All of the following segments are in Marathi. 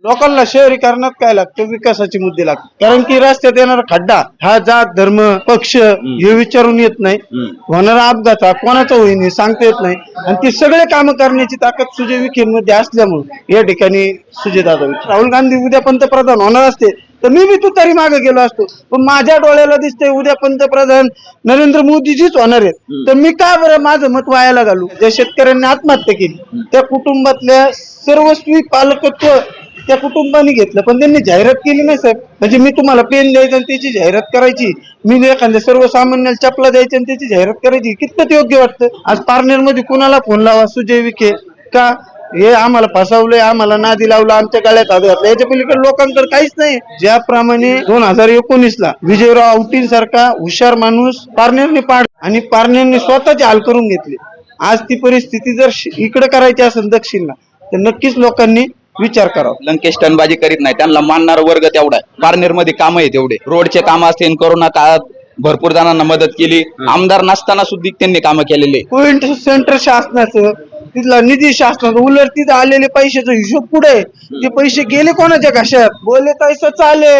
लोकांना शहरीकरणात काय लागतं, विकासाचे मुद्दे लागतात. कारण की रस्त्यात येणारा खड्डा हा जात धर्म पक्ष हे विचारून येत नाही. होणारा अपघात हा कोणाचा होईन हे सांगता येत नाही. आणि ती सगळे कामं करण्याची ताकद सुजय विखेंमध्ये असल्यामुळे या ठिकाणी सुजयदादा विखे. राहुल गांधी उद्या पंतप्रधान होणार असते तर मी बी तू तरी मागे गेलो असतो, पण माझ्या डोळ्याला दिसतंय उद्या पंतप्रधान नरेंद्र मोदीजीच होणार आहेत. तर मी का बरं माझं मत वायाला घालू? ज्या शेतकऱ्यांनी आत्महत्या केली त्या कुटुंबातल्या सर्वस्वी पालकत्व त्या कुटुंबाने घेतलं, पण त्यांनी जाहिरात केली नाही साहेब. म्हणजे मी तुम्हाला पेन द्यायचं आणि त्याची जाहिरात करायची, मी एखाद्या सर्वसामान्याला चपला द्यायची आणि त्याची जाहिरात करायची, कितपत योग्य वाटतं? आज पारनेर मध्ये कुणाला फोन लावा, सुजय विखे का हे आम्हाला फसवलंय, आम्हाला नादी लावलं, आमच्या गळ्यात हात घातला, याच्या पलीकडे लोकांकडे काहीच नाही. ज्याप्रमाणे 2019ला विजयराव औटीण सारखा हुशार माणूस पारनेरने पाड आणि पारनेरने स्वतःचे हाल करून घेतले. आज ती परिस्थिती जर इकडे करायची असेल दक्षिणला, तर नक्कीच लोकांनी विचार करावा. लंकेश टनबाजी करीत नाही, त्यांना मानणारा वर्ग तेवढा आहे. पारनेर मध्ये काम आहे तेवढे, रोडचे काम असतील, कोरोना काळात भरपूर जणांना मदत केली. आमदार नसताना सुद्धा त्यांनी कामं केलेले. पॉइंट सेंटर शासनाचं, तिथला निधी शासनाचा, उलट तिथं आलेले पैशाचा हिशोब पुढे, ते पैसे गेले कोणाच्या घशात? बोले तैसे चाले,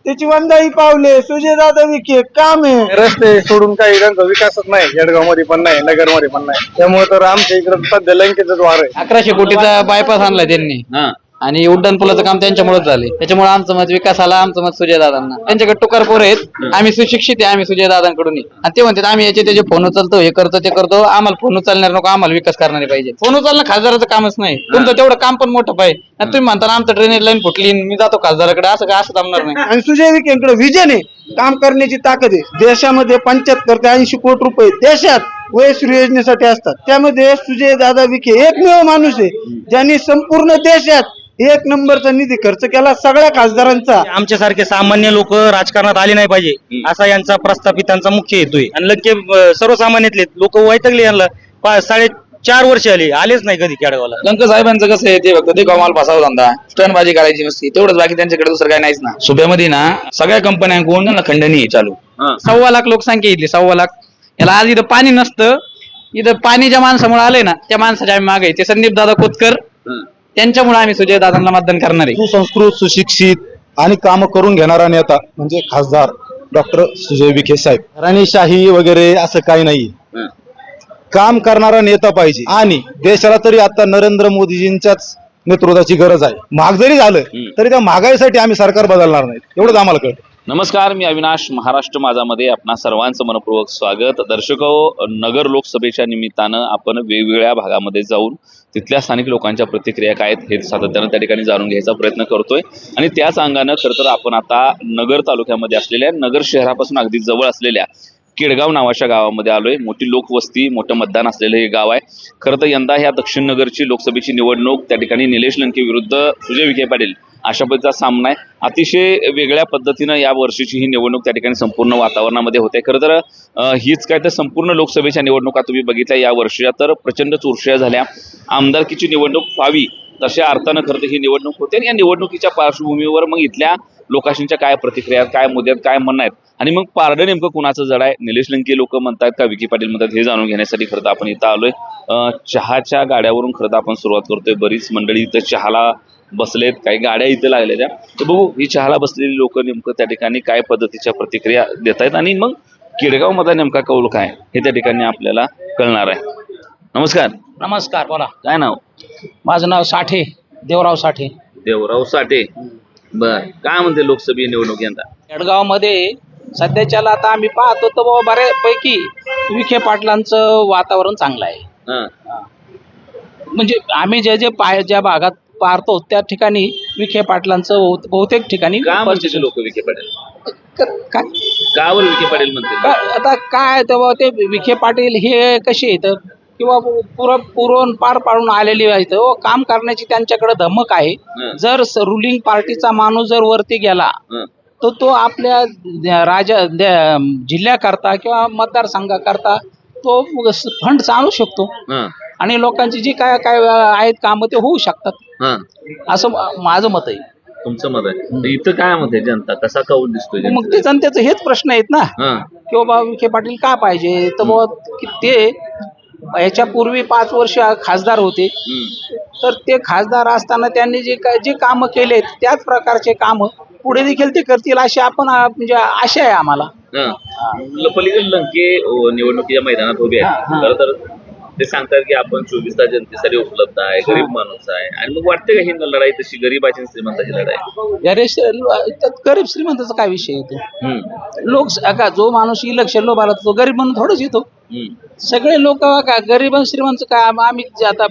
त्याची वंदाई पावले सुजयदादा विखे. काम आहे रस्ते सोडून काही त्यांचा विकासच नाही, जळगाव मध्ये पण नाही, नगर मध्ये पण नाही. त्यामुळे तर आमच्या इकडे सध्या लंकेचंच वार आहे. 1100 कोटीचा बायपास आणलाय त्यांनी आणि उड्डाण पुलाचं काम त्यांच्यामुळेच झाले. त्याच्यामुळे आमचं मत विकासाला, आमचं मत सुजयदादांना. त्यांच्याकडे टुकार पोर आहेत, आम्ही सुशिक्षित आहे, आम्ही सुजयदादांकडून. आणि ते म्हणतात आम्ही याचे त्याचे फोन उचलतो, हे करतो ते करतो, आम्हाला फोन उचलणार नको, आम्हाला विकास करणारे पाहिजे. फोन उचलणं खासदाराचं कामच नाही, तुमचं तेवढं काम पण मोठं पाहिजे. आणि तुम्ही म्हणता आमचं ड्रेनेज लाईन फुटली, मी जातो खासदाराकडे, असं काय असं जमणार नाही. आणि सुजय विखेंकडे विजन आहे, काम करण्याची ताकद आहे. देशामध्ये 75 ते 80 कोटी रुपये देशात वयश्री योजनेसाठी असतात, त्यामध्ये सुजयदादा विखे एकमेव माणूस आहे ज्यांनी संपूर्ण देशात 1 नंबरचा निधी खर्च केला सगळ्या खासदारांचा. आमच्यासारखे सामान्य लोक राजकारणात आले नाही पाहिजे असा यांचा प्रस्थापितांचा मुख्य हेतू आहे. आणि लंके सर्वसामान्यातले लोक वैतागले, यांना 4.5 वर्ष आलेच नाही कधी केडगावला. लंक साहेबांचं कसं आहे, ते फक्त ते कमाल फसावा धंदा, स्टनबाजी करायची नसती, तेवढंच. बाकी त्यांच्याकडे दुसरं काय नाहीच ना. सुप्यामध्ये ना सगळ्या कंपन्यांकडून त्यांना खंडणी आहे चालू. 1.25 लाख लोकसंख्या इथली, 1.25 लाख. याला आज इथं पाणी नसतं, इथं पाणी ज्या माणसामुळे आलंय ना, त्या माणसाच्या आम्ही मागे. ते संदीप दादा कोतकर, त्यांच्यामुळे आम्ही सुजय दादांना मतदान करणार आहे. सुसंस्कृत, सुशिक्षित आणि काम करून घेणारा नेता म्हणजे खासदार डॉक्टर सुजय विखे साहेब. राणीशाही वगैरे असं काही नाही, काम करणारा नेता पाहिजे. आणि देशाला तरी आता नरेंद्र मोदीजींच्याच नेतृत्वाची गरज आहे. महाग जरी झालं तरी त्या महागाईसाठी आम्ही सरकार बदलणार नाही, एवढंच आम्हाला कळतं. नमस्कार, मी अविनाश. महाराष्ट्र माझामध्ये आपणा सर्वांचं मनपूर्वक स्वागत. दर्शको, नगर लोकसभेच्या निमित्तानं आपण वेगवेगळ्या भागामध्ये जाऊन तिथल्या स्थानिक लोकांच्या प्रतिक्रिया काय आहेत हे सातत्यानं त्या ठिकाणी जाणून घ्यायचा प्रयत्न करतोय. आणि त्याच अंगानं खरं तर आपण आता नगर तालुक्यामध्ये असलेल्या, नगर शहरापासून अगदी जवळ असलेल्या केडगाव नावाच्या गावामध्ये आलोय. मोठी लोकवस्ती, मोठं मतदान असलेलं हे गाव आहे. खरं तर यंदा ह्या दक्षिण नगरची लोकसभेची निवडणूक, त्या ठिकाणी निलेश लंके विरुद्ध सुजय विखे पाटील अशा पद्धतीचा सामना आहे. अतिशय वेगळ्या पद्धतीनं या वर्षीची ही निवडणूक त्या ठिकाणी संपूर्ण वातावरणामध्ये होते. खरं तर हीच काय तर संपूर्ण लोकसभेच्या निवडणुका तुम्ही बघितल्या या वर्षीच्या, तर प्रचंड चुरशिया झाल्या. आमदारकीची निवडणूक व्हावी तशा अर्थानं खरं तर ही निवडणूक होते. आणि या निवडणुकीच्या पार्श्वभूमीवर मग इथल्या लोकांच्या काय प्रतिक्रिया, काय मुद्द्यात, काय म्हणणं आहेत, आणि मग पारडं नेमकं कुणाचं जड आहे, निलेश लंके लोक म्हणतात का विखे पाटील म्हणतात, हे जाणून घेण्यासाठी खरं तर आपण इथं आलोय. चहाच्या गाड्यावरून खरं तर आपण सुरुवात करतोय. बरीच मंडळी इथं चहाला बसलेत, काही गाड्या इथे लागलेल्या. तर बघू ही चहाला बसलेली लोक नेमकं त्या ठिकाणी काय पद्धतीच्या प्रतिक्रिया देत आहेत, आणि मग केडगाव मध्ये नेमका कौल काय हे त्या ठिकाणी आपल्याला कळणार आहे. नमस्कार. नमस्कार, बोला. काय नाव? माझं नाव साठे, देवराव साठे. देवराव साठे. बर, काय म्हणते लोकसभा निवडणूक यंदा केडगाव मध्ये सध्याच्याला आता आम्ही पाहतो तर बाबा बऱ्यापैकी विखे पाटलांचं वातावरण चांगलं आहे. म्हणजे आम्ही ज्या भागात पाहतो त्या ठिकाणी विखे पाटलांचं बहुतेक ठिकाणी. का म्हणते लोक विखे पाटील? काय का बरं विखे पाटील म्हणते? आता काय तेव्हा ते विखे पाटील हे कसे आहेत किंवा पुरवून पार पाडून आलेली आहेत, काम करण्याची त्यांच्याकडे धमक आहे. जर रुलिंग पार्टीचा माणूस जर वरती गेला तर तो आपल्या जिल्ह्याकरता किंवा मतदारसंघाकरता तो फंड आणू शकतो आणि लोकांची जी काय काय आहेत कामं ते होऊ शकतात, असं माझं मत आहे. तुमचं मत आहे? इथं काय मत आहे, जनता कसा कौल दिसतोय? मग ते जनतेचं हेच प्रश्न आहेत ना की बाबा विखे पाटील का पाहिजे. तर बाबा ते याच्या पूर्वी 5 वर्ष खासदार होते, तर ते खासदार असताना त्यांनी जे कामं केलेत त्याच प्रकारचे कामं पुढे देखील ते करतील अशी आपण म्हणजे आशा आहे आम्हाला. पलीकडे लंके निवडणुकीच्या मैदानात उभे आहेत. खरं तर ते सांगतात की आपण 24 तास जनतेसाठी उपलब्ध आहे, गरीब माणूस आहे, आणि मग वाटते का ही लढाई तशी गरीबाची आणि श्रीमंताची लढाई? अरे त्यात गरीब श्रीमंताचा काय विषय येतो? का जो माणूस इलेक्शन लोभाला तो गरीब म्हणून थोडंच येतो. सगळे लोक का गरीब आणि श्रीमंत काय आम्ही आता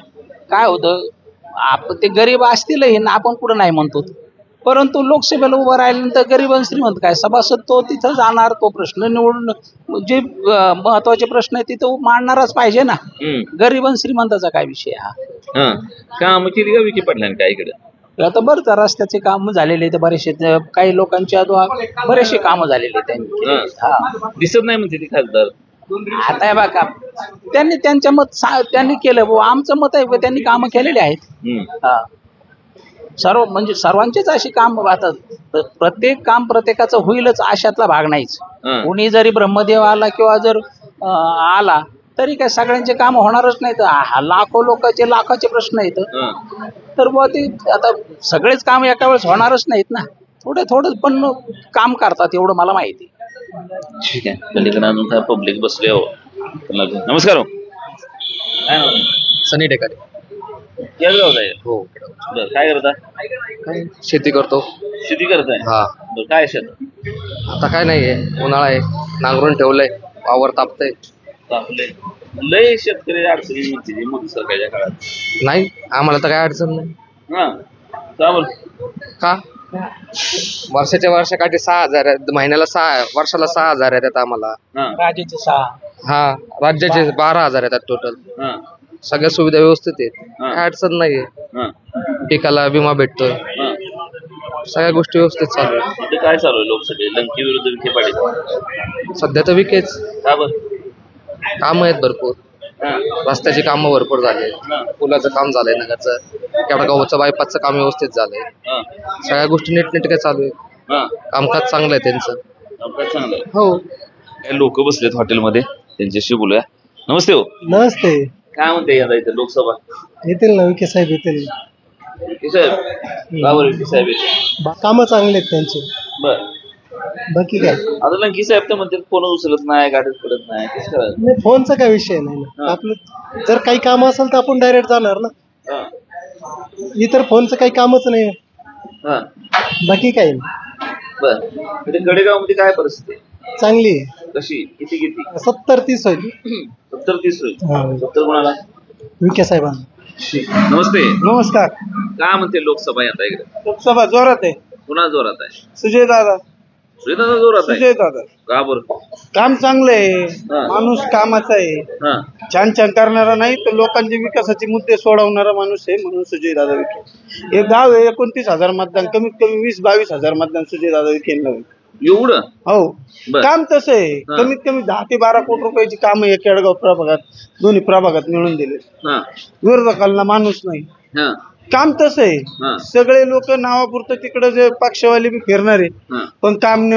काय होतं आपण ते गरीब असतीलही ना आपण कुठं नाही म्हणतो, परंतु लोकसभेला उभं राहिल्यानंतर गरीब आणि श्रीमंत काय सभासद तो तिथं जाणार, तो प्रश्न निवडून जे महत्वाचे प्रश्न आहेत तिथं मांडणारच पाहिजे ना. गरीब आणि श्रीमंताचा काय विषय हा? काम केली का विखे पाटलांनी काय इकडे? आता बरं तर रस्त्याचे काम झालेले आहेत बरेचसे, काही लोकांच्या बरेचसे कामं झालेले आहेत त्यांनी. दिसत नाही म्हणते ती खासदार. आता हे बघा त्यांनी त्यांच्या त्यांनी केलं बुवा, आमचं मत आहे त्यांनी कामं केलेली आहेत. सर्व म्हणजे सर्वांचेच अशी काम आता प्रत्येक काम प्रत्येकाचं होईलच अशातला भाग नाहीच. कुणी जरी ब्रह्मदेव आला किंवा जर आला तरी काय सगळ्यांचे काम होणारच नाहीत. लाखो लोकांचे लाखाचे प्रश्न आहेत, तर बुवा ते आता सगळेच काम एका वेळेस होणारच नाहीत ना. थोडं पण काम करतात एवढं मला माहिती. ठीक आहे. पलीकडे अजून काय पब्लिक बसले हो. नमस्कार हो. काय नाव? सनी टेकारे. केळगावचा आहे. हो. बरं, काय करता? शेती करतो. शेती करताय? हा. बरं, काय शेत? आता काय नाहीये, उन्हाळा आहे, नांगरून ठेवलंय, वावर तापतंय. आपले लय शेतकरी अडचणी म्हणते मोदी सरकारच्या काळात. नाही आम्हाला तर काय अडचण नाही. हा, का बरं? का वर्षाच्या वर्षाकाठी 6,000 महिन्याला, वर्षाला 6,000 येतात आम्हाला. राजाचे 6. हा, राज्याचे 12,000 येतात टोटल. सगळ्या सुविधा व्यवस्थित आहेत, काय अडचण नाहीये. पिकाला विमा भेटतोय, सगळ्या गोष्टी व्यवस्थित चालू आहेत. काय चालू आहे लोकसभेत? लंके विरुद्ध विखे पाटील. सध्या तर विकेच. का बरं? काम आहेत भरपूर, रस्त्याची कामं भरपूर झाले, पुलाचं काम झालंय, नगरचं केडगावचं बायपासचं काम व्यवस्थित झालंय, सगळ्या गोष्टी नीटनेटक्या चालू आहेत. कामकाज चांगलं आहे त्यांचं. कामकाज चांगलं आहे. हो. लोक बसलेत हॉटेलमध्ये, त्यांच्याशी बोलूया. नमस्ते हो. नमस्ते. काय म्हणते यंदा इथे लोकसभा? येतील ना विखे साहेब येतील. विखे साहेब? का बरं विखे साहेब येते? कामं चांगले आहेत त्यांचे. बर, बाकी काय आता लंकी साहेब तर म्हणते फोन उचलत नाही, गाठीत पडत नाही, कसं करायचं? नाही, फोनचा काय विषय नाही ना. आपलं जर काही काम असेल तर आपण डायरेक्ट जाणार ना. इतर फोनचं काही कामच नाही. बाकी काही नाही. बर, म्हणजे गडेगाव मध्ये काय परिस्थिती आहे? चांगली आहे. कशी? किती 70-30 होईल. 70-30 होईल. 70 कोणाला? विखे साहेबांना. नमस्ते. नमस्कार. काय म्हणते लोकसभा आता इकडे? लोकसभा जोरात आहे. पुन्हा जोरात आहे? सुजय दादा. सुजयदादा जोरात आहे? सुजय दादा का बरं? काम चांगलं आहे, माणूस कामाचा आहे, छान छान करणारा नाही तर लोकांचे विकासाचे मुद्दे सोडवणारा माणूस आहे, म्हणून सुजय दादा विखे. एक गाव आहे 29,000 मतदान, कमीत कमी 20-22,000 मतदान सुजय दादा विखे. एवढं? हो. काम तसं आहे, कमीत कमी 10 ते 12 कोटी रुपयाची काम आहे केडगाव प्रभागात, दोन्ही प्रभागात मिळून दिले. विरोधकांना माणूस नाही. काम तसं आहे, सगळे लोक नावापुरतं तिकडे जे पक्षवाले बी फिरणारे, पण काम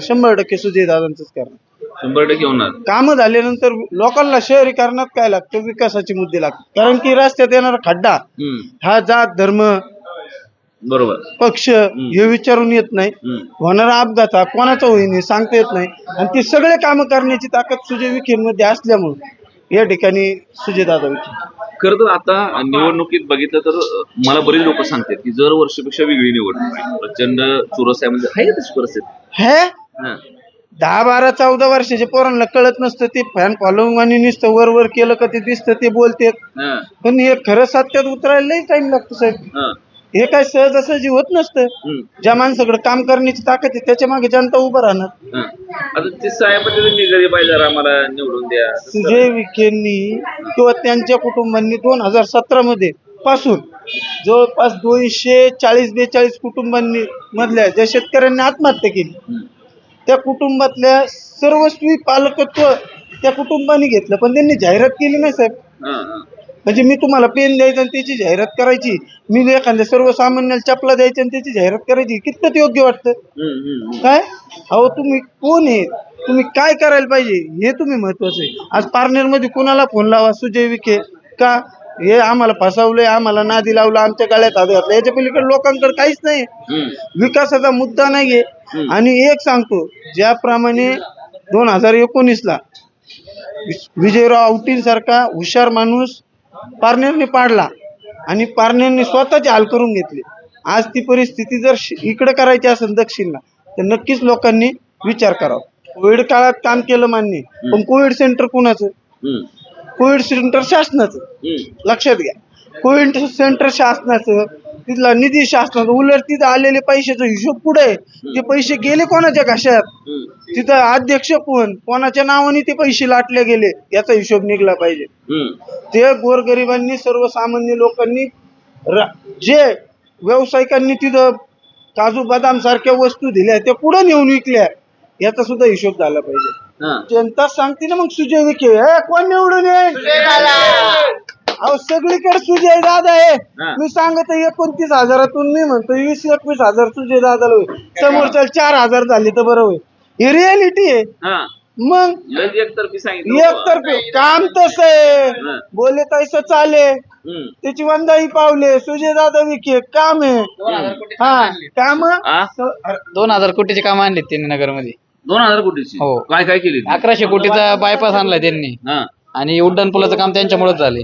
100% सुजय दादांचंच करणार. 100% होणार. काम झाल्यानंतर लोकांना शहरीकरणात काय लागतं? विकासाचे मुद्दे लागतात. कारण की रस्त्यात येणारा खड्डा हा जात धर्म बरोबर पक्ष हे विचारून येत नाही. होणारा अपघात हा कोणाचा होईन हे सांगता येत नाही, आणि ते सगळे काम करण्याची ताकद सुजय विखेंमध्ये असल्यामुळे या ठिकाणी सुजय दादा विखे. खरं तर आता निवडणुकीत बघितलं तर मला बरेच लोक सांगतात की जर वर्षापेक्षा वेगळी निवडणूक आहे, प्रचंड चुरस आहे. म्हणजे आहे तशी परिस्थिती? हे 10-12-14 वर्षाच्या पोरांना कळत नसतं, ते फॅन फॉलोइंग आणि नुसतं वर केलं का ते दिसतं, ते बोलते, पण हे खरं सत्यात उतरायला लई टाइम लागतो साहेब. हे काय सहजासहजी होत नसतं. ज्या माणसाकडे काम करण्याची ताकद आहे त्याच्या मागे जनता उभं राहणार. आता ते साहेब मी गरीब आहे, जरा आम्हाला निवडून द्या. सुजय विखेंनी किंवा त्यांच्या कुटुंबांनी 2017 मध्ये पासून जवळपास 240-42 कुटुंबांनी मधल्या ज्या शेतकऱ्यांनी आत्महत्या केली, त्या कुटुंबातल्या सर्वस्वी पालकत्व त्या कुटुंबाने घेतलं, पण त्यांनी जाहिरात केली नाही साहेब. म्हणजे मी तुम्हाला पेन द्यायचं आणि त्याची जाहिरात करायची, मी एखाद्या सर्वसामान्याला चपला द्यायची आणि त्याची जाहिरात करायची, कितपत योग्य वाटतं? काय अहो, तुम्ही कोण आहे, तुम्ही काय करायला पाहिजे हे तुम्ही महत्वाचं आहे. आज पारनेर मध्ये कोणाला फोन लावा, सुजय विखे का हे आम्हाला फसवलंय, आम्हाला नादी लावलं, आमच्या गळ्यात हात घातला, याच्या पलीकडे लोकांकडे काहीच नाही. विकासाचा मुद्दा नाहीये. आणि एक सांगतो, ज्याप्रमाणे 2019ला विजयराव औटींसारखा हुशार माणूस पारनेरने पाडला आणि पारनेरने स्वतःचे हाल करून घेतले. आज ती परिस्थिती जर इकडे करायची असेल दक्षिणला, तर नक्कीच लोकांनी विचार करावा. कोविड काळात काम केलं मान्य, पण कोविड सेंटर कुणाचं? कोविड सेंटर शासनाचं. लक्षात घ्या, कोविड सेंटर शासनाचं, तिथला निधी शासनाचा. उलट तिथं आलेले पैशाचा हिशोब पुढे, ते पैसे गेले कोणाच्या घशात, तिथं अध्यक्ष कोण, कोणाच्या नावाने ते पैसे लाटले गेले, याचा हिशोब निघला पाहिजे. ते गोरगरिबांनी, सर्वसामान्य लोकांनी, जे व्यावसायिकांनी तिथं काजू बदाम सारख्या वस्तू दिल्या त्या पुढे नेऊन विकल्या, याचा सुद्धा हिशोब झाला पाहिजे. जनता सांगते ना मग सुजय विखे कोण निवडून येईल. अहो सगळीकडे सुजय दादा आहे. मी सांगत 29,000 मी म्हणतो 20-21,000 सुजय दादाला होईल. समोरच्या 4,000 झाले तर बरं होईल. ही रियालिटी आहे. मग एकतर्फी काम तसं आहे, बोले तसं चाले, त्याची वंदाई पावले. सुजय दादा विखे काम आहे. हा काम 2,000 कोटीचे काम आणले त्यांनी नगरमध्ये. 2,000 कोटीची हो. काय काय केली? 1100 कोटीचा बायपास आणलाय त्यांनी. आणि उड्डाण पुलाचं काम त्यांच्यामुळेच झाले.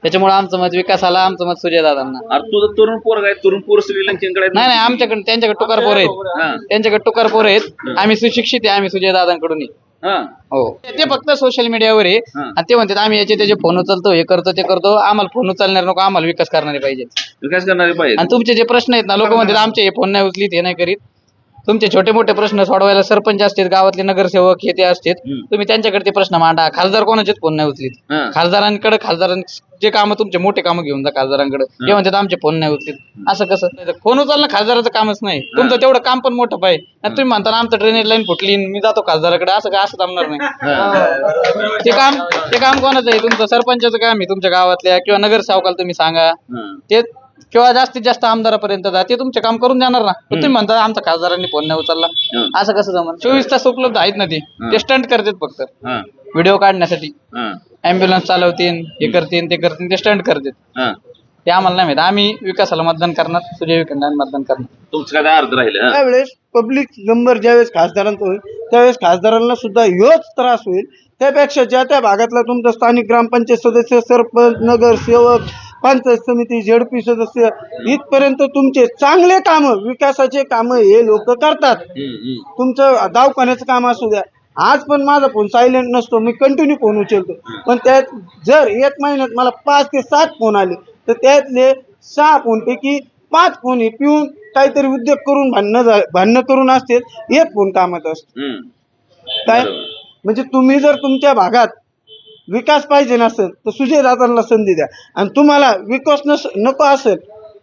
त्याच्यामुळे आमचं मत विकासाला, आमचं मत सुजय दादांना. अरे तुझं तरुण पोर काय, तरुण पोर श्रीलंकेकडे नाही नाही, आमच्याकडे त्यांच्याकडे टुकार पोर आहेत. त्यांच्याकडे टुकार पोर आहेत. आम्ही सुशिक्षित आहे, आम्ही सुजय दादांकडून हो. ते फक्त सोशल मीडियावर आहे आणि ते म्हणतात आम्ही याचे त्याचे फोन उचलतो, हे करतो ते करतो. आम्हाला फोन उचलणार नको, आम्हाला विकास करणारे पाहिजे. विकास करणारे पाहिजे. आणि तुमचे जे प्रश्न आहेत ना, लोक म्हणतात आमचे हे फोन नाही उचलीत, हे नाही करीत. तुमचे छोटे मोठे प्रश्न सोडवायला सरपंच असतात, गावातले नगरसेवक हे ते असतात. तुम्ही त्यांच्याकडे ते प्रश्न मांडा. खासदार कोणाचेच फोन नाही उचलीत. खासदारांचे जे काम, तुमचे मोठे काम घेऊन जा खासदारांकडे. ते म्हणतात आमचे फोन नाही उचलीत. असं कसं? फोन उचलणं खासदाराचं कामच नाही. तुमचं तेवढं काम पण मोठं पाहिजे. तुम्ही म्हणता आमचं ड्रेनेज लाईन फुटली, मी जातो खासदाराकडे, असं काय? असं जमणार नाही. ते काम कोणाचं आहे? तुमचं सरपंचाचं काम आहे, तुमच्या गावातल्या किंवा नगरसेवकाला तुम्ही सांगा ते, किंवा जास्तीत जास्त आमदारापर्यंत जा, ते तुमचे काम करून देणार ना. तुम्ही म्हणता आमचा खासदारांनी फोन नाही उचलला, असं कसं जमणार? 24 तास उपलब्ध आहेत ना ते स्टंट करतात फक्त व्हिडिओ काढण्यासाठी. अँब्युलन्स चालवतील, हे करतील ते करतील, ते स्टंट करतात. ते आम्हाला नाही माहित. आम्ही विकासाला मतदान करणार, सुजय विखेंना मतदान करणार. तुमचं काय अर्ध राहिलं? त्यावेळेस पब्लिक नंबर ज्यावेळेस खासदारांचा होईल, त्यावेळेस खासदारांना सुद्धा ह्योच त्रास होईल. त्यापेक्षा ज्या त्या भागातला तुमचा स्थानिक ग्रामपंचायत सदस्य, सरपंच, नगरसेवक, पंचायत समिती, झेडपी सदस्य, इथपर्यंत तुमचे चांगले काम, विकासाचे काम हे लोक करतात. तुमचं दवाखान्याचं काम असू द्या. आज पण माझा फोन सायलेंट नसतो, मी कंटिन्यू फोन उचलतो. पण त्यात जर 1 महिन्यात मला 5 ते 7 फोन आले, तर त्यातले 6 फोनपैकी 5 फोन हे पिऊन काहीतरी उद्योग करून भांडणं करून असते. 1 फोन कामात असतो. काय म्हणजे तुम्ही जर तुमच्या भागात विकास पाहिजे नसेल तर सुजय दादांना संधी द्या. आणि तुम्हाला विकास नको असेल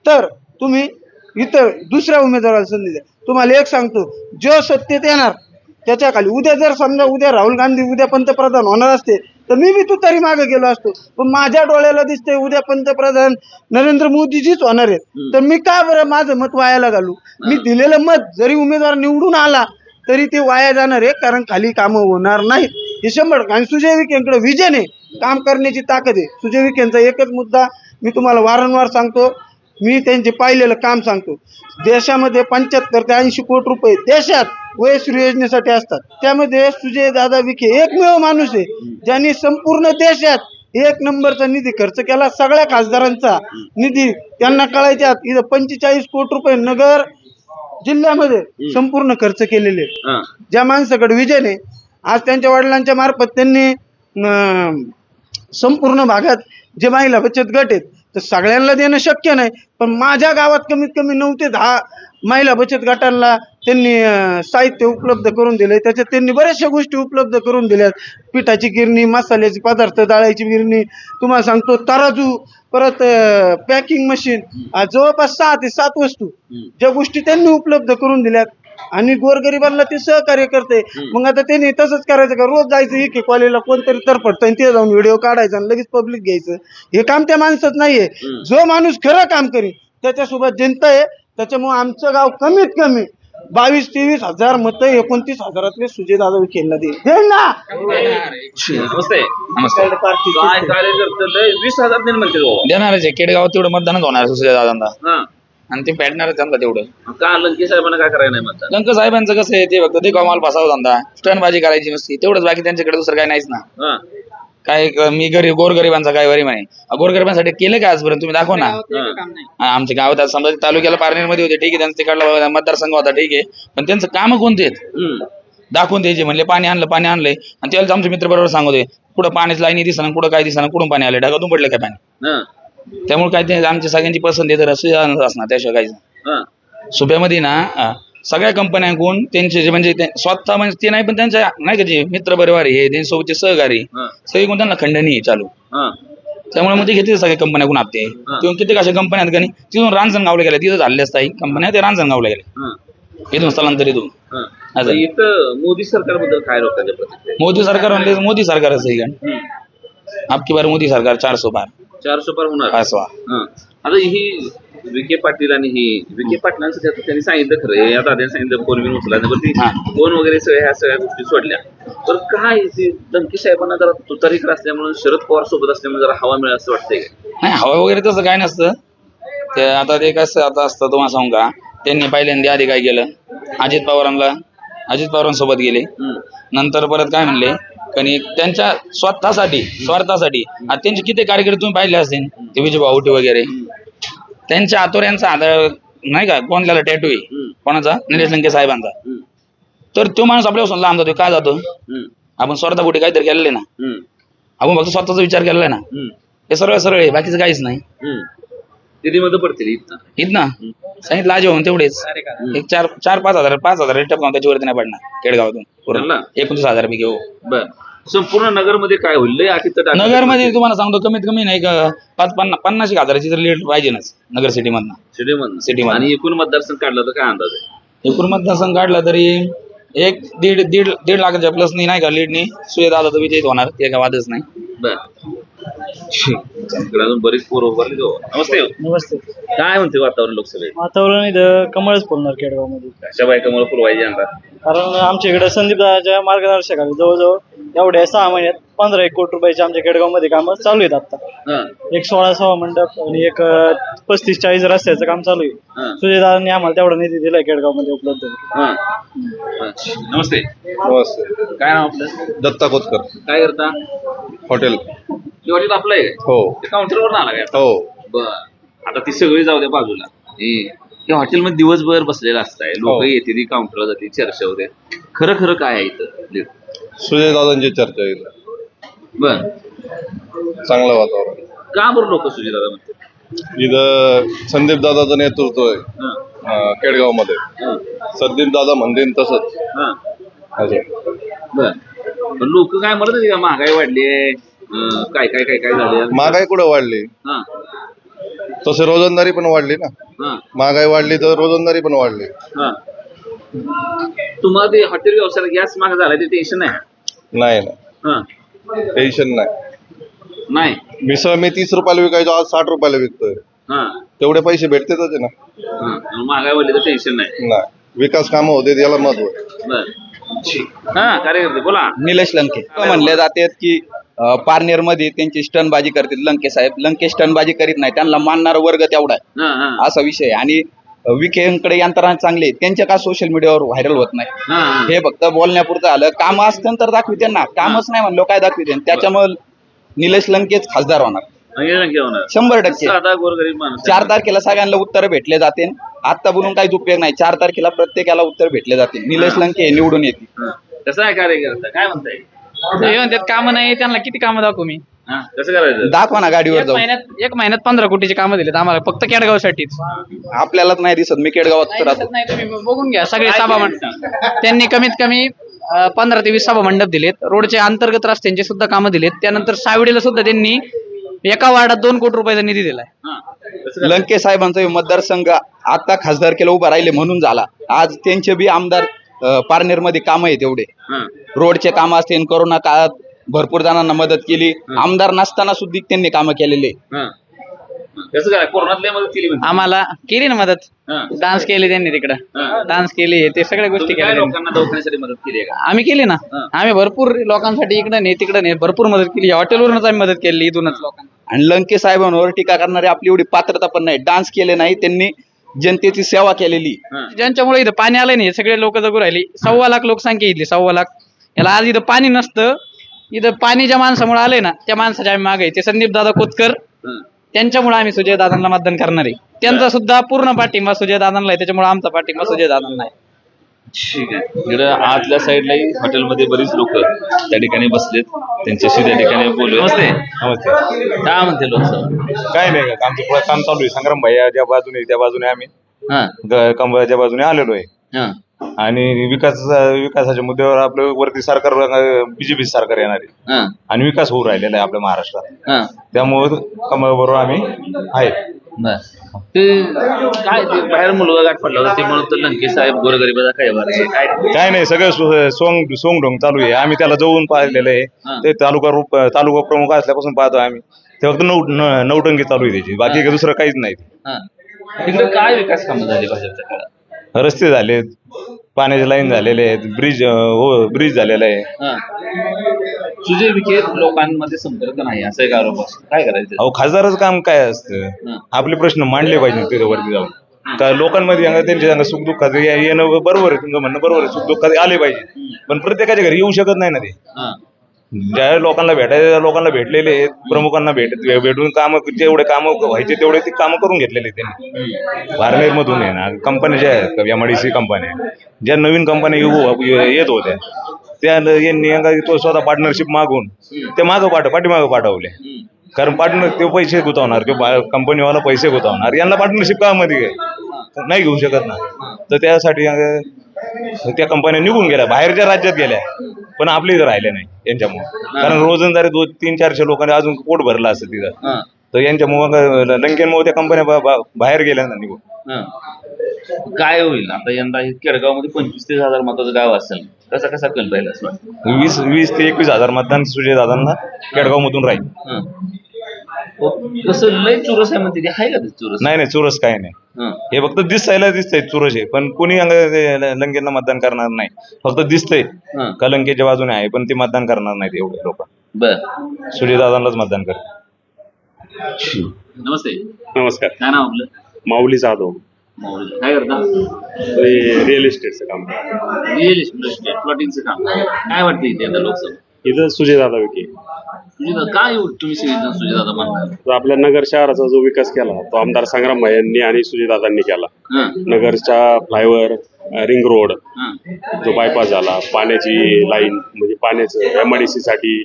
तर तुम्ही इतर दुसऱ्या उमेदवाराला संधी द्या. तुम्हाला एक सांगतो, जो सत्तेत येणार त्याच्या खाली, उद्या जर समजा उद्या राहुल गांधी उद्या पंतप्रधान होणार असते तर मी तू तरी मागे गेलो असतो. पण माझ्या डोळ्याला दिसतंय उद्या पंतप्रधान नरेंद्र मोदीजीच होणार आहेत. तर मी का बरं माझं मत वायाला घालू? मी दिलेलं मत जरी उमेदवार निवडून आला तरी ते वाया जाणार आहे, कारण खाली कामं होणार नाहीत. हे 100%. आणि सुजय विखेंकडे विजन आहे, काम करण्याची ताकद आहे. सुजय विखेंचा एकच मुद्दा मी तुम्हाला वारंवार सांगतो, मी त्यांचे पाहिलेलं काम सांगतो. देशामध्ये 75 ते 80 कोटी रुपये देशात वयश्री योजनेसाठी असतात. त्यामध्ये सुजय दादा विखे एकमेव माणूस आहे ज्यांनी संपूर्ण देशात 1 नंबरचा निधी खर्च केला. सगळ्या खासदारांचा निधी त्यांना कळायच्या इथं 45 कोटी रुपये नगर जिल्ह्यामध्ये संपूर्ण खर्च केलेले. ज्या माणसाकडे विजन आहे, आज त्यांच्या वडिलांच्या मार्फत त्यांनी संपूर्ण भागात जे महिला बचत गट आहेत तर सगळ्यांना देणं शक्य नाही, पण माझ्या गावात कमीत कमी 9 ते 10 महिला बचत गटांना त्यांनी साहित्य उपलब्ध करून दिले. त्याच्यात त्यांनी बऱ्याचशा गोष्टी उपलब्ध करून दिल्यात. पिठाची गिरणी, मसाल्याचे पदार्थ दळायची गिरणी, तुम्हाला सांगतो तराजू, परत पॅकिंग मशीन, जवळपास 6 ते 7 वस्तू ज्या गोष्टी त्यांनी उपलब्ध करून दिल्यात. आणि गोरगरिबांना ते सहकार्य करते. मग आता त्यांनी तसंच करायचं का? रोज जायचं एक कॉलेजला कोणतरी तरपडतं आणि ते जाऊन व्हिडिओ काढायचा आणि लगेच पब्लिक घ्यायचं, हे काम त्या माणसात नाहीये. जो माणूस खरं काम करेल त्याच्यासोबत जनता आहे. त्याच्यामुळे आमचं गाव कमीत कमी 22-23 हजार मतं 29,000 सुजय दादा विखेंना दिली ना. नमस्ते नमस्ते काय कार्यकर्ते 20,000 दिन म्हणते देणारच आहे. केडगाव तेवढं मतदानच होणार सुजय दादांना हा आणि ते पेटणारच त्यांना तेवढं. का लंके साहेबांना काय करायला नाही म्हणतात लंक साहेबांचं कसं आहे ते फक्त ते कमाल पासावा धंदा स्टंटबाजी करायची नसती तेवढंच. बाकी त्यांच्याकडे दुसरं काय नाहीच ना. हा काय मी गरीब गोरगरिबांचा काय वरी म्हणे. गोरगरिबांसाठी केलं का आजपर्यंत तुम्ही दाखवा ना. आमच्या गावात आज समजा तालुक्याला पारनेर मध्ये होते ठीक आहे त्यांचा तिकडला मतदारसंघ होता ठीक आहे पण त्यांचं काम कोणते आहेत दाखवून द्यायचे. म्हणले पाणी आणलंय आणि त्यावेळेस आमचे मित्र बरोबर सांगतोय कुठं पाणीच लाईनी दिसना कुठं काय दिसना कुठून पाणी आलं ढगातून पडलं काय पाणी. त्यामुळे काय ते आमच्या सगळ्यांची पसंत आहे तर असणार त्याशिवाय काहीच. सुप्यामध्ये ना सगळ्या कंपन्यांकडून त्यांचे जे म्हणजे स्वतः म्हणजे ते नाही पण त्यांच्या नाही का जे मित्र परिवार हे त्यांच्यासोबतचे सहकारी सगळे कोण त्यांना खंडणी चालू. त्यामुळे मग ते घेते सगळ्या कंपन्याकडून आपते किंवा किती अशा कंपन्या आहेत का नाही तिथून रांजणगावला गेल्या तिथं झाले असतात कंपन्या ते रांजणगावला गेल्या इथून स्थलांतरित होऊन. इथं मोदी सरकारबद्दल काय लोकांच्या प्रतिक्रिया मोदी सरकार म्हणले मोदी सरकारच आहे. आपकी बार मोदी सरकार 400 पार 400 पार होणार. पाचवा. आता ही विखे पाटील आणि ही विखे पाटलांचं आता त्यांनी सांगितलं खरं या दादाने सांगितलं फोन बिन उचला फोन वगैरे ह्या सगळ्या गोष्टी सोडल्या तर काय लंके साहेबांना जरा तुतारीकर असल्यामुळे शरद पवार सोबत असल्यामुळे जरा हवा मिळेल असं वाटतंय नाही हवा वगैरे तसं काय नसतं. ते आता ते कसं आता असतं तुम्हाला सांगू का त्यांनी पहिल्यांदा आधी काय केलं अजित पवारांसोबत गेले नंतर परत काय म्हणले आणि त्यांच्या स्वार्थासाठी आता त्यांचे किती कार्यकर्ते तुम्ही पाहिले असतील ते विजय भाऊटे वगैरे त्यांच्या आतोऱ्यांचा आधार नाही का कोणाला टॅटू आहे कोणाचा निलेश लंके साहेबांचा तर तो माणूस आपल्यापासून लांब जातो काय जातो आपण स्वार्थापोटी काहीतरी केलेले ना आपण फक्त स्वतःचा विचार केलेला ना हे सरळ आहे बाकीचं काहीच नाही. मध्ये पडतील इथं सांगितलं आज होऊन तेवढेच एक 4-5 हजार रेट त्याच्यावरती नाही पडणार केडगावातून पूर्ण 29,000 पैकी. हो बर संपूर्ण नगरमध्ये काय होईल नगरमध्ये तुम्हाला सांगतो कमीत कमी नाही 50,000 तर लीड पाहिजे नगर सिटीमधनं आणि एकूण मतदारसंघ काढला तर काय अंदाज आहे. एकूण मतदारसंघ काढला तरी 1-1.5 लाखाच्या प्लस नाही का लीडनी सुजय दादा तर विजयित होणार ते काय वादच नाही. बर अजून बरीच पोरं उभारली. नमस्ते. काय म्हणते वातावरण लोकसभेत वातावरण इथं कमळच फुलणार केडगाव मध्ये. अशा बायका मला पुरवायची आणला कारण आमच्या इकडे संदीप दादाच्या मार्गदर्शकाने जवळजवळ एवढ्या 6 महिन्यात 15-1 कोटी रुपयाचे आमच्या केडगाव मध्ये कामं चालू आहेत. आता एक 16 सभा मंडप आणि एक 35-40 रस्त्याचं काम चालू आहे. सुजय दादांनी आम्हाला तेवढा निधी दिलाय केडगाव मध्ये उपलब्ध. नमस्ते. काय नाव आपलं. दत्ता कोतकर. काय करता. हॉटेल आपलं आहे. हो काउंटरवर आला काय. हो बर आता ती सगळी जाऊ द्या बाजूला त्या हॉटेलमध्ये दिवसभर बसलेला असताय लोक येते काउंटरला जाते चर्चा होते खरं काय आहे इथं. सुजय दादांची चर्चा आहे. बर चांगलं वातावरण. का बरं लोक सुजय दादा म्हणते. इथं संदीप दादाचं नेतृत्व आहे केडगाव मध्ये. संदीप दादा म्हणतील तसंच. बर लोक काय म्हणत का महागाई वाढली आहे काय झाले. महागाई कुठं वाढली तसे रोजंदारी पण वाढली ना. महागाई वाढली तर रोजंदारी पण वाढली. तुम्हाला ते हॉटेल व्यवसायाला गॅस महाग झाला ते टेन्शन नाही ना. टेन्शन नाही. मिसळ मी 30 रुपयाला विकायचो आज 60 रुपयाला विकतोय. तेवढे पैसे भेटतेच ना. महागाई वाढली तर टेन्शन नाही. विकास कामं होते याला महत्व आहे. कार्यकर्ते बोला. निलेश लंके म्हणले जाते की पारनेर मध्ये त्यांची स्टनबाजी करतात लंके साहेब. लंके स्टनबाजी करीत नाही त्यांना मानणारा वर्ग तेवढा आहे असा विषय. आणि विखेंकडे यंत्रणा चांगली त्यांच्या का सोशल मीडियावर व्हायरल होत नाही. हे फक्त बोलण्यापुरतं आलं. काम असतं तर दाखविते ना. कामच नाही म्हणलं काय दाखविते. त्याच्यामुळे निलेश लंकेच खासदार होणार 100%. 4 तारखेला सगळ्यांना उत्तर भेटले जाते. आता बोलून काही उपयोग नाही. 4 तारखेला प्रत्येकाला उत्तर भेटले जाते. निलेश लंके निवडून येते. कसं आहे कार्यकर्ता काय म्हणताय. त्यात कामं नाही त्यांना किती कामं दाखवू मी. कसं करायचं दाखवा ना गाडीवर जाऊन. एक महिन्यात 15 कोटीची कामं दिलेत आम्हाला फक्त केडगावसाठीच. आपल्यालाच नाही दिसत. मी केडगावात राहतो. नाही तुम्ही बघून घ्या सगळे सभा मंडप त्यांनी कमीत कमी 15 ते 20 सभा मंडप दिलेत. रोडचे अंतर्गत रस्त्यांचे सुद्धा कामं दिलेत. त्यानंतर सावडीला सुद्धा त्यांनी एका वार्डात 2 कोटी रुपयाचा निधी दिलाय. लंके साहेबांचा मतदारसंघ आता खासदारकीला उभा राहिले म्हणून झाला. आज त्यांचे बी आमदार पारनेर मध्ये काम आहेत एवढे. रोडचे काम असतील कोरोना काळात भरपूर जणांना मदत केली. आमदार नसताना सुद्धा त्यांनी कामं केलेले. कसं काय कोरोनात लय मदत केली म्हणते. आम्हाला केली ना मदत, हा. डान्स केले त्यांनी तिकडं, हा. डान्स केली, ते सगळ्या गोष्टी तुम्ही काय केल्या त्यांनी. लोकांना दवाखान्यासाठी मदत केली आहे का? आम्ही केली ना, हा. आम्ही भरपूर लोकांसाठी इकडं नाही तिकडं नाही भरपूर मदत केली. हॉटेलवरूनच आम्ही मदत केली इथूनच लोकांना. आणि लंके साहेबांवर टीका करणारे आपली एवढी पात्रता पण नाही. डान्स केले नाही त्यांनी, जनतेची सेवा केलेली. हा. ज्यांच्यामुळे इथं पाणी आलं नाही सगळे लोक जगू राहिली. 1.25 लाख लोकसंख्या इथली, 1.25 लाख. याला आज इथं पाणी नसतं, इथं पाणी ज्या माणसामुळे आलंय ना त्या माणसाच्या आम्ही मागे ते संदीप दादा कोतकर, हा. त्यांच्यामुळे आम्ही सुजय दादांना मतदान करणार आहे. त्यांचा सुद्धा पूर्ण पाठिंबा सुजय दादांना आहे, त्याच्यामुळे आमचा पाठिंबा सुजय दादांना आहे. ठीक आहे. इकडं आतल्या साईडलाही हॉटेलमध्ये बरीच लोक त्या ठिकाणी बसलेत, त्यांच्याशी त्या ठिकाणी बोलू. नमस्ते. नमस्ते. काय म्हणते लोकसभा? काय नाही का, आमचं काम चालू आहे. संग्राम भैया ज्या बाजूने त्या बाजूने आम्ही हा. कंबळच्या बाजूने आलेलो आहे. हा. आणि विकासाच्या मुद्द्यावर आपलं वरती सरकार बीजेपी सरकार येणार आहे हा. आणि विकास होऊ राहिलेला आहे आपल्या महाराष्ट्रात. हा. त्यामुळे कमळबरोबर आम्ही आहे. बर. ते काय ते बाहेर मुलगा गाठ पडला होता ते म्हणत लंके साहेब गोरगरिबाचा काय बरं काय? काय नाही, सगळं सोंगढोंग चालू आहे. आम्ही त्याला जाऊन पाहिलेलं आहे. हा. ते तालुका प्रमुख असल्यापासून पाहतो आम्ही. ते फक्त नौटंकी चालू आहे त्याची, बाकी काही दुसरं काहीच नाही. हा. तिकडे काय विकास कामं झाली भाजपच्या काळात? रस्ते झालेत, पाण्याचे लाईन झालेले आहेत, ब्रिज झालेला आहे. हा. सुजय विखे लोकांमध्ये संपर्क नाही असा एक आरोप असतो, काय करायचं? अहो, खासदारच काम काय असतं, आपले प्रश्न मांडले पाहिजे तिथे वरती जाऊन. का लोकांमध्ये त्यांच्या सुखदुःखात येणं बरोबर आहे, तुमचं म्हणणं बरोबर आहे, सुखदुःखात आले पाहिजे. पण प्रत्येकाच्या घरी येऊ शकत नाही ना ते. हा. ज्या लोकांना भेटायचे त्या लोकांना भेटलेले आहेत, प्रमुखांना भेटून काम जेवढे काम व्हायचे तेवढे ते काम करून घेतलेले आहेत त्यांनी. बारनेर मधून आहे ना, कंपन्या ज्या आहेत MIDC कंपन्या, ज्या नवीन कंपन्या येत होत्या त्या यांनी तो स्वतः पार्टनरशिप मागून ते पाठीमागं पाठवले. कारण पार्टनर ते पैसे गुंतवणार, ते कंपनीवाला पैसे गुंतवणार, यांना पार्टनरशिप कामध्ये काय नाही घेऊ शकत ना. तर त्यासाठी त्या कंपन्या निघून गेल्या, बाहेरच्या राज्यात गेल्या, पण आपल्या इथं राहिल्या नाही यांच्यामुळे. कारण रोजंदारी 200-400 लोकांनी अजून पोट भरलं असतं तिथं. हा. तर यांच्यामुळे लंकेमुळे त्या कंपन्या बाहेर गेल्या ना निघून. हा. काय होईल आता यंदा केडगाव मध्ये 25,000 मताचं गाव असेल, कसा कल राहील असं वाटतं? 20 ते 21,000 मतदान सुजय दादांना केडगाव मधून राहील. हा. कसं लय चुरस आहे म्हणते, आहे का ते चुरस? नाही चुरस काय नाही. हा. हे फक्त दिसायला दिसतंय चुरस आहे, पण कोणी लंकेला मतदान करणार नाही. फक्त दिसतंय हा. का लंकेच्या बाजूने आहे, पण ते मतदान करणार नाहीत एवढे लोक. बर. सुजय दादांनाच मतदान करतात. नमस्ते. नमस्कार. काय नाव आपलं? माऊली जाधव. माऊली. काय करता? रिअल इस्टेटचं काम. रिअल इस्टेट प्लॉटिंगचं काम. काय वाटतं इथे आता लोकसभा? इथं सुजयदादा विखे. सुजयदादा काय तुम्ही सगळेजण सुजयदादा म्हणणार? तर आपल्या नगर शहराचा जो विकास केला तो आमदार संग्राम भाई यांनी आणि सुजयदादांनी केला. हा. नगरच्या फ्लायओव्हर, रिंग रोड, हा. जो बायपास झाला, पाण्याची लाईन म्हणजे पाण्याचं MIDC साठी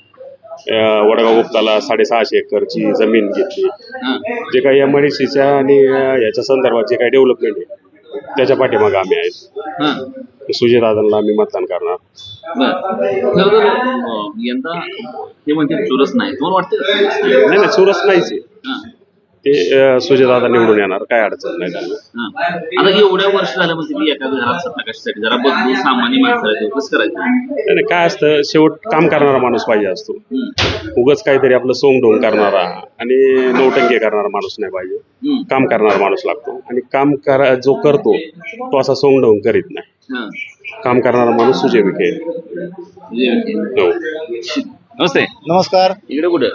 वडगाव गुप्ताला 650 एकरची जमीन घेतली. हा. जे काही MIDCच्या आणि याच्या संदर्भात जे काही डेव्हलपमेंट आहे त्याच्या पाठीमागे आम्ही आहेत. हा. सुजयदादांना आम्ही मतदान करणार. बर. खरं तर यंदा ते म्हणते चुरस नाही, तुम्हाला वाटतं? नाही चुरस नाहीच आहे. हा. ते सुजयदादा निवडून येणार, काय अडचण नाही त्यांना. हा. आता एवढ्या वर्ष झालं म्हणजे मी एखाद्या घरात सत्ता कशासाठी जरा बदलून सामान्य माणसाला कसं करायचं? आणि काय असतं, शेवट काम करणारा माणूस पाहिजे असतो. उगाच काहीतरी आपलं सोंगढोंग करणारा आणि नौटंकी करणारा माणूस नाही पाहिजे. काम करणारा माणूस लागतो, आणि काम जो करतो तो असा सोंगढोंग करीत नाही. हा. काम करणारा माणूस सुजय विखे. हो. नमस्ते. नमस्कार. इकडे कुठं?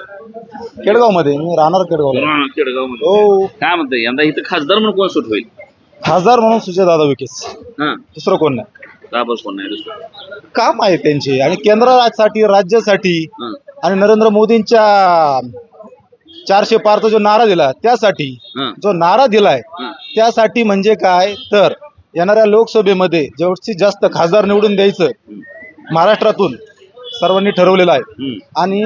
केडगाव मध्ये मी राहणार केडगाव. केडगाव मध्ये. हो, काय म्हणते यंदा इथं खासदार म्हणून कोण सुट होईल? खासदार म्हणून सुजय दादा विखेच, हा. दुसरं कोण नाही. का बस कोण नाही दुसरं? काम आहे त्यांचे, आणि केंद्रासाठी राज्यासाठी हा. आणि नरेंद्र मोदींच्या 400 पारचा जो नारा दिला त्यासाठी, हा. जो नारा दिलाय हा. त्यासाठी, म्हणजे काय तर येणाऱ्या लोकसभेमध्ये जास्तीत जास्त खासदार निवडून द्यायचं महाराष्ट्रातून सर्वांनी ठरवलेलं आहे. आणि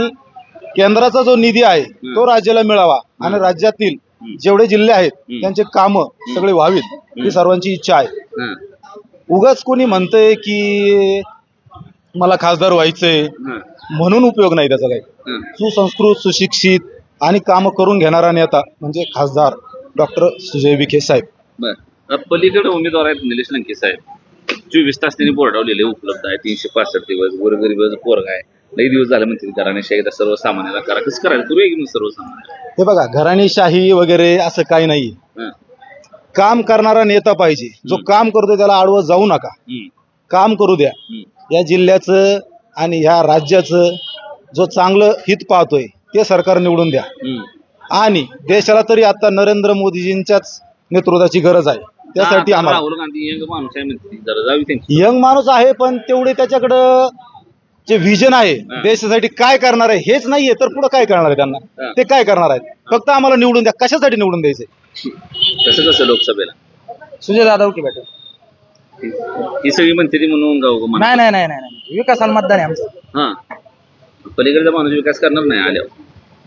केंद्राचा जो निधी आहे तो राज्याला मिळावा, आणि राज्यातील जेवढे जिल्हे आहेत त्यांचे काम सगळे व्हावीत, ही सर्वांची इच्छा आहे. हा. उगाच कोणी म्हणतंय की मला खासदार व्हायचंय हा. म्हणून उपयोग नाही त्याचा काही. हा. सुसंस्कृत, सुशिक्षित आणि काम करून घेणारा नेता म्हणजे खासदार डॉक्टर सुजय विखे साहेब. बर. पलीकडे उमेदवार आहेत निलेश लंके साहेब. 24 तास त्यांनी बोर्डावलेले उपलब्ध आहे, 365 दिवस, गोरगरिबाचं पोरग आहे. लई दिवस झाले म्हणतील घराणेशाही एकदा सर्वसामान्याला करा. कसं करायला करूया की मग सर्वसामान्य? हे बघा, घराणेशाही वगैरे असं काही नाही. हं. काम करणारा नेता पाहिजे. जो काम करतो त्याला आडवं जाऊ नका, हं. काम करू द्या. या जिल्ह्याचं आणि ह्या राज्याचं जो चांगलं हित पाहतोय ते सरकार निवडून द्या. हं. आणि देशाला तरी आता नरेंद्र मोदीजींच्याच नेतृत्वाची गरज आहे. त्यासाठी आता आम्हाला राहुल गांधी यंग माणूस आहे म्हणते, जरा जावी त्यांची. यंग माणूस आहे, पण तेवढे त्याच्याकडं जे व्हिजन आहे देशासाठी काय करणार आहे हेच नाहीये, तर पुढे काय करणार आहे त्यांना? ते काय करणार आहेत? फक्त आम्हाला निवडून द्या. कशासाठी निवडून द्यायचंय? कसं कसं लोकसभेला सुजय दादा विखे पाटील. ही सगळी म्हणते ती म्हणून गाव म्हणा. नाही नाही नाही नाही, विकासाला मतदान आहे आमचं. हा, पलीकडचा माणूस विकास करणार नाही आल्यावर.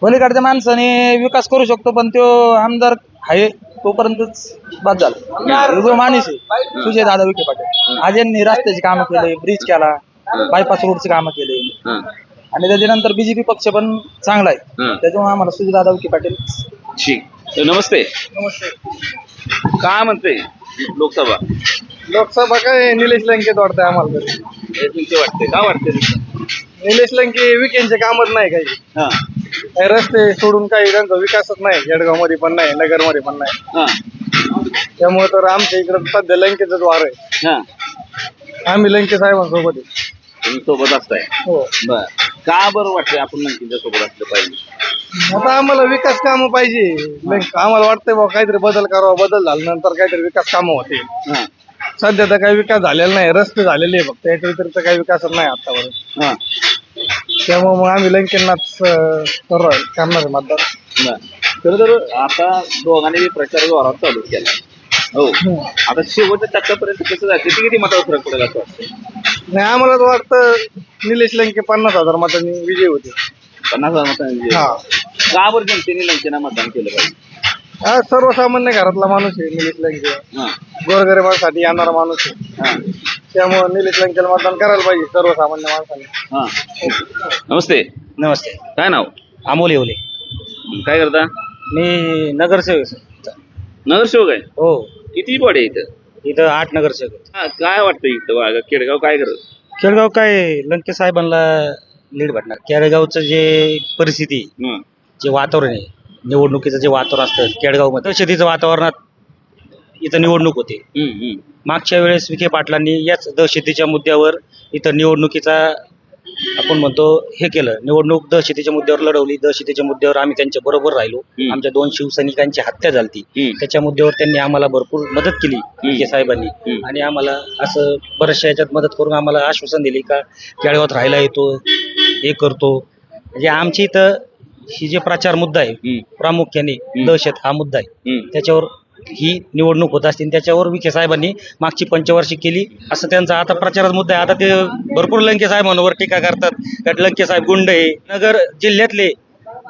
पलीकडच्या माणसाने विकास करू शकतो, पण तो आमदार आहे तोपर्यंतच बाद झाला. जो माणूस आहे सुजय दादा विखे पाटील, आज यांनी रस्त्याची कामं केले, ब्रिज केला, बायपास रोडची कामं केले, हा. आणि त्याच्यानंतर बीजेपी पक्ष पण चांगला आहे. हा. त्याच्यामुळे आम्हाला सुजय दादा विखे पाटील. ठीक. नमस्ते. काय म्हणते लोकसभा? लोकसभा काय निलेश लंकेत वाटतंय आम्हाला. हे तुमचे वाटते का वाटते? निलेश लंके विकेंडचे कामच नाही काही. हा. काही रस्ते सोडून काही त्यांचा विकासच नाही. जळगाव मध्ये पण नाही, नगर मध्ये पण नाही. हा. त्यामुळे तर आमच्या इकडे सध्या लंकेचंच वार आहे. हा. आम्ही लंके साहेबांसोबत आहे. तुम्ही सोबत असताय? हो. बर. का बरं वाटतंय आपण लंकेच्या सोबत असलं पाहिजे? आता आम्हाला विकास कामं पाहिजे. आम्हाला वाटतंय बाबा काहीतरी बदल करावा, बदल झाल्यानंतर काहीतरी विकास कामं होते. हा. सध्या तर काही विकास झालेला नाही, रस्ते झालेले आहे फक्त, याच्या व्यतिरिक्त काही विकासच नाही आतापर्यंत. हा. त्यामुळे मग आम्ही लंकेंनाच करणार आहे मतदान. बर. खरं तर आता दोघांनी प्रचार जोरात चालू केला. हो. आता शेवटच्या टप्प्यापर्यंत कसं जायचं? किती मतावर फरक पडेल असं वाटतं? नाही, आम्हाला तर वाटतं निलेश लंके 50,000 मतांनी विजय होते. 50,000 मतांनी? हा. का बरं जनतेने लंकेना मतदान केलं पाहिजे? हा, सर्वसामान्य घरातला माणूस आहे निलेश लंके. हा. गोरगरिबांसाठी येणारा माणूस आहे. हा. त्यामुळे निलेश लंकेला मतदान करायला पाहिजे सर्वसामान्य माणसाने. हा. नमस्ते. नमस्ते. काय नाव? अमोल येवले. काय करता? मी नगरसेवक. नगरसेवक आहे? हो. किती बॉडी आहे इथं? इथं 8 नगरसेवक. हा, काय वाटतं इथं वागा केडगाव काय करत? केळगाव काय लंके साहेबांना लीड भेटणार. केळगावचं जे परिस्थिती, जे वातावरण आहे, निवडणुकीचं जे वातावरण असतं केळगावमध्ये, दहशतीचं वातावरणात इथं निवडणूक होते. मागच्या वेळेस विखे पाटलांनी याच दहशतीच्या मुद्द्यावर इथं निवडणुकीचा आपण म्हणतो हे केलं. निवडणूक दहशतीच्या मुद्द्यावर लढवली. दहशतीच्या मुद्द्यावर आम्ही त्यांच्या बरोबर राहिलो. आमच्या 2 शिवसैनिकांची हत्या झाली. त्याच्या मुद्द्यावर त्यांनी आम्हाला भरपूर मदत केली विखे साहेबांनी. आणि आम्हाला असं बऱ्याचशा याच्यात मदत करून आम्हाला आश्वासन दिले का केळगावात राहायला येतो, हे करतो. म्हणजे आमची इथं ही जे प्रचार मुद्दा आहे प्रामुख्याने दहशत हा मुद्दा आहे, त्याच्यावर ही निवडणूक होत असते. त्याच्यावर विखे साहेबांनी मागची पंचवार्षिक केली असं त्यांचा आता प्रचाराचा मुद्दा आहे. आता ते भरपूर लंके साहेबांवर टीका करतात का लंके साहेब गुंड आहे. नगर जिल्ह्यातले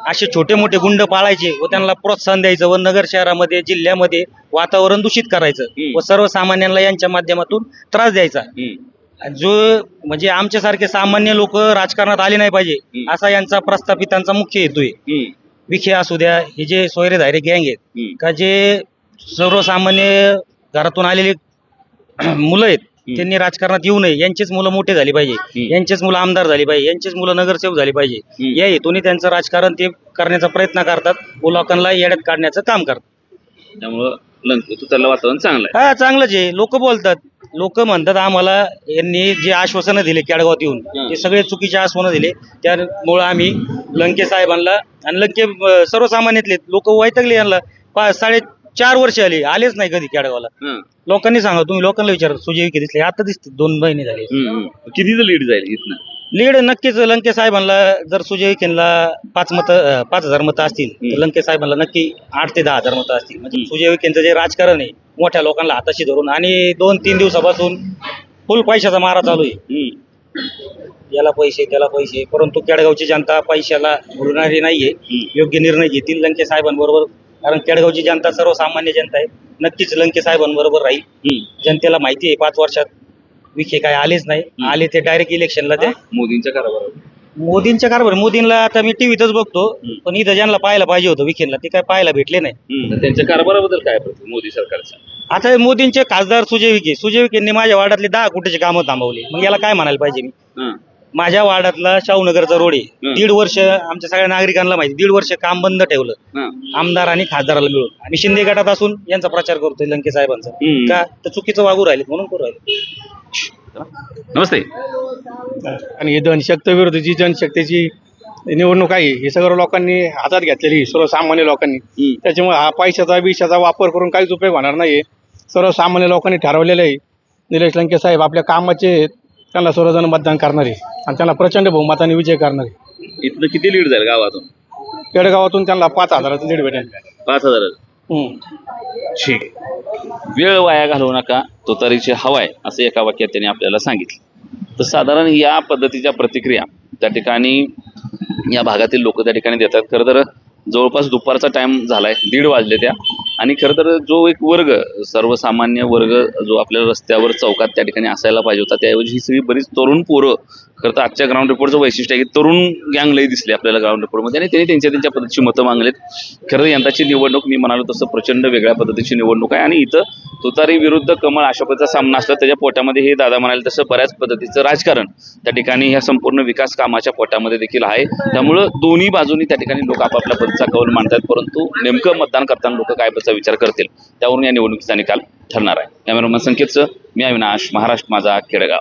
असे छोटे मोठे गुंड पाळायचे व त्यांना प्रोत्साहन द्यायचं व नगर शहरामध्ये जिल्ह्यामध्ये वातावरण दूषित करायचं व सर्वसामान्यांना यांच्या माध्यमातून त्रास द्यायचा. जो म्हणजे आमच्यासारखे सामान्य लोक राजकारणात आले नाही पाहिजे असा यांचा प्रस्थापितांचा मुख्य हेतू आहे. विखे असू द्या, हे जे सोयरे धायरे गँग आहेत का जे सर्वसामान्य घरातून आलेली मुलं आहेत, त्यांनी राजकारणात येऊ नये. यांचीच मुलं मोठे झाली पाहिजे, यांचीच मुलं आमदार झाली पाहिजे, यांचीच मुलं नगरसेवक झाली पाहिजे. या हेतूने त्यांचं राजकारण ते करण्याचा प्रयत्न करतात व लोकांना येड्यात काढण्याचं काम करतात. त्यामुळं तुझं वातावरण चांगलं आहे. हा, चांगलंच आहे. लोक बोलतात, लोक म्हणतात आम्हाला यांनी जे आश्वासनं दिले केळगावात येऊन ते सगळे चुकीचे आश्वासनं दिले. त्यामुळे आम्ही लंके साहेबांना आणि लंके सर्वसामान्यातले लोक वैतागले. यांना 4.5 वर्ष आलेच नाही कधी केळगावाला. लोकांनी सांगा, तुम्ही लोकांना विचारा. सुजय विखे दिसले, आता दिसते 2 महिने झाले. कितीचं लीड जाईल इथनं? लीड नक्कीच लंके साहेबांना. जर सुजय विखेंना 5,000 मतं असतील तर लंके साहेबांना नक्की 8 ते 10,000 मतं असतील. म्हणजे सुजय विखेंचं जे राजकारण आहे मोठ्या लोकांना हाताशी धरून आणि 2-3 दिवसापासून फुल पैशाचा मारा चालू आहे. याला पैसे त्याला पैसे, परंतु केळगावची जनता पैशाला भुलणारी नाहीये. योग्य निर्णय घेतील लंके साहेबांबरोबर, कारण केळगावची जनता सर्वसामान्य जनता आहे. नक्कीच लंके साहेबांबरोबर राहील. जनतेला माहिती आहे 5 वर्षात विखे काय आलेच नाही. आले ते डायरेक्ट इलेक्शनला ते मोदींच्या कारभारावर. मोदींला आता मी टीव्हीतच बघतो, पण इथं ज्यांना पाहायला पाहिजे होतं विखेंना ते काय पाहायला भेटले नाही. त्यांच्या कारभाराबद्दल काय मोदी सरकारचं? आता मोदींचे खासदार सुजय विखेंनी माझ्या वार्डातले 10 कोटीचे कामं थांबवले. मग याला काय म्हणायला पाहिजे मी? माझ्या वार्डातला शाहूनगरचा रोड आहे 1.5 वर्ष आमच्या सगळ्या नागरिकांना माहिती 1.5 वर्ष काम बंद ठेवलं आमदार आणि खासदाराला मिळून. मी शिंदे गटात असून यांचा प्रचार करतोय लंके साहेबांचा का तर चुकीचं वागू राहिले म्हणून करू राहिले. नमस्ते. आणि हे जनशक्ती विरोधाची जनशक्तीची निवडणूक आहे हे सगळं लोकांनी हातात घेतलेली सर्वसामान्य लोकांनी. त्याच्यामुळे हा पैशाचा वापर करून काहीच उपयोग होणार नाही. सर्वसामान्य लोकांनी ठरवलेलं आहे निलेश लंके साहेब आपल्या कामाचे आहेत, त्यांना सर्वजण मतदान करणार आहे आणि त्यांना प्रचंड बहुमताने विजय करणार आहे. इथनं किती लीड जाईल गावातून? केडगावातून त्यांना 5,000चं लीड भेटेल. 5,000. ठीक. वेळ वाया घालवू नका, तुतारीची हवा आहे असं एका वाक्यात त्यांनी आपल्याला सांगितलं. तर साधारण या पद्धतीच्या प्रतिक्रिया त्या ठिकाणी या भागातील लोक त्या ठिकाणी देतात. खरं तर जवळपास दुपारचा टाइम झालाय, 1:30 वाजले त्या. आणि खरं तर जो एक वर्ग सर्वसामान्य वर्ग जो आपल्या रस्त्यावर चौकात त्या ठिकाणी असायला पाहिजे होता त्याऐवजी ही सगळी बरीच तरुण पोरं. खरं तर आजच्या ग्राउंड रिपोर्टचं वैशिष्ट्य आहे की तरुण गँग लई दिसले आपल्याला ग्राउंड रिपोर्टमध्ये आणि त्यांनी त्यांच्या पद्धतीची मतं मागलेत. खरं यंदाची निवडणूक मी म्हणालो तसं प्रचंड वेगळ्या पद्धतीची निवडणूक आहे आणि इथं तुतारी विरुद्ध कमळ अशा पद्धतीचा सामना असला त्याच्या पोटामध्ये हे दादा म्हणाले तसं बऱ्याच पद्धतीचं राजकारण त्या ठिकाणी ह्या संपूर्ण विकास कामाच्या पोटामध्ये देखील आहे. त्यामुळं दोन्ही बाजूनी त्या ठिकाणी लोक आपापल्या पद्धतीचा कौल मांडतात, परंतु नेमकं मतदान करताना लोक काय पद्धतीचा विचार करतील त्यावरून या निवडणुकीचा निकाल ठरणार आहे. कॅमेरामन संकेतचं मी अविनाश, महाराष्ट्र माझा, केडगाव.